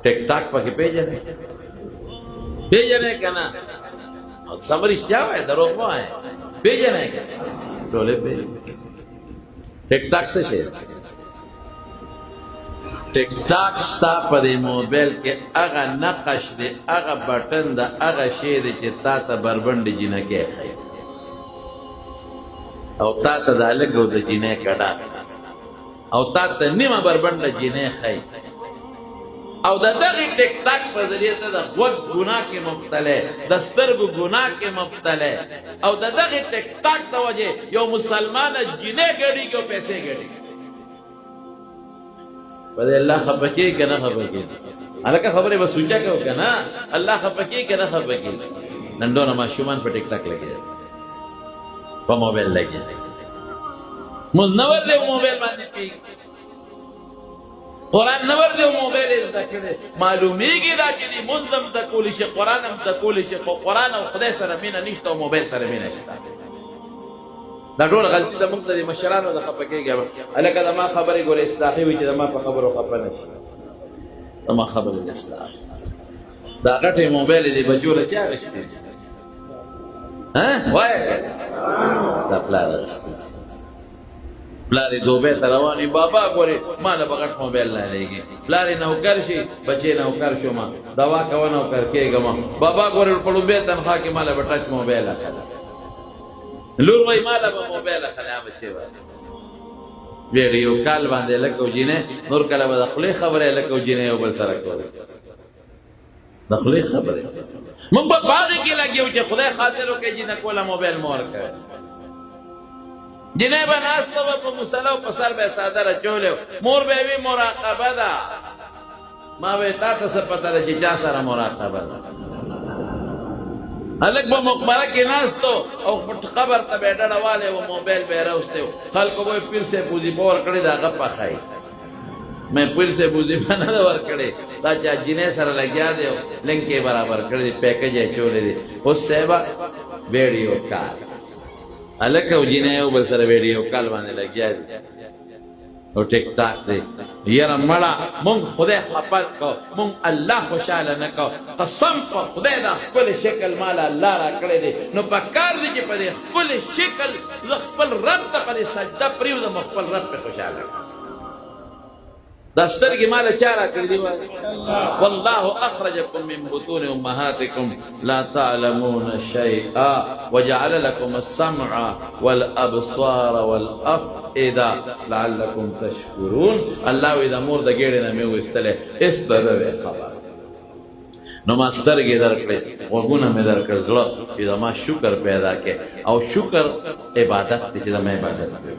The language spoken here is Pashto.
ټیک ټاک پکې پیژنې که نه؟ سمه رښتیا وایه، دروغ مه وایه. پیژنې که نه؟ ټولې پیژنې. ټیک ټاک څه شی دی؟ ټیک ټاک ستا په دې موبایل کې هغه نقش دی، هغه بټن ده، هغه شی دی چې تا ته بربنډې جینکۍ ښیي او تا ته د هلک او د جینۍ ګډا او تا ته نیمه بربنډه جینۍ ښیي او د دغې ټیک ټاک په ذریعه ته د غوږ ګناه کې مبتلی، د سترګو ګناه کې مبتلی او د دغې ټیک ټاک د وجې یو مسلمانه جینۍ ګډېږي او پیسې ګډېږي. په دې الله خفه کېږي که نه خفه کېږي؟ هلکه خبرې به سوچه کوو که نه؟ الله خفه کېږي که نه خفه کېږي؟ نن ډېره ماشومان په ټیک ټاک لګېږي، په موبایل لګېږي. مونځ نه ورځي موبایل باندې کېږي، قرآن نه ورځي موبایل یې زده کړی. معلومېږي دا چې مونځ هم زده کولی شي، قرآن هم زده کولی شي، خو قرآن او خدای سره مینه نشته او موبایل سره مینه شته. دا ټول غلطي ده. موږ ته د مشرانو د خفه کېږي. هلکه زما خبرې ګوره اصلاحي وي چې زما په خبرو خفه نه شي. زما خبرې د اصلاح دا غټې موبایل یې د بچو له چا اخېستې؟ وایه که دا پلار اخېستې. پلار یې دوبۍ ته روان وي، بابا ګورې ما له به غټ موبایل نه لېږي. پلار یې نوکر شي، بچې نوکر شومه، دوا کوه نوکر کېږم. بابا ګورې په لومبۍ تنخوا کې ما له به ټچ موبایل اخله. لور وایي ما له به موبایل اخلی بچې به ویډیو کال باندې هلک او جینۍ نور کله به د خولې خبرې هلک او جینۍ یو بل سره کولې، د خولې خبرې. موږ به په هغې کې لګیو چې خدای خاطر وکړي جینکو له موبایل مه ورکوئ. جینۍ به ناسته وه په مسله او په سر به یې څادر اچولی و، مور به یې وي مراقبه ده. ما به یې تا ته څه پته ده چې چا سره مراقبه ده؟ هلک به مقبره کې ناست او قبر ته به یې ډډه والی و، موبایل به یې راوستی و. خلکو به یې پیر صاحب وظیفه ورکړې د هغه پخی. مې پیر صاحب وظیفه نه ده ورکړې، دا چا جینۍ سره لګیا دی او لنک یې برابر کړی دی، پیکج یې اچولی دی. اوس صاحبه ویډیو کال، هلک او جینۍ یو بل سره ویډیو کال باندې لګیا دي او ټیک ټاک دی. یاره مړه مونږ خدای خفه کو، مونږ الله خوشحاله نه کو. قسم په خدای دا ښکلی شکل ماله الله را کړی دی، نو په کار دی چې په دې ښکلی شکل زه خپل رب ته په دې سجده پرېږدم او خپل رب پې خوشحاله کړم. دا سترګې ماله چا را کړي دي؟ والله اخرجکم من بطون امهاتکم لا تعلمون شیئا وجعل لكم السمع والابصار والافئده لعلکم تشکرون. الله وی د مور د ګېډې نه مې ویستلی، هېڅ د ده وی خبر. نو ما سترګې درکړې، غوږونه مې درکړ، زړه چې زما شکر پیدا کړې. او شکر عبادت دی چې زما عبادت کوي.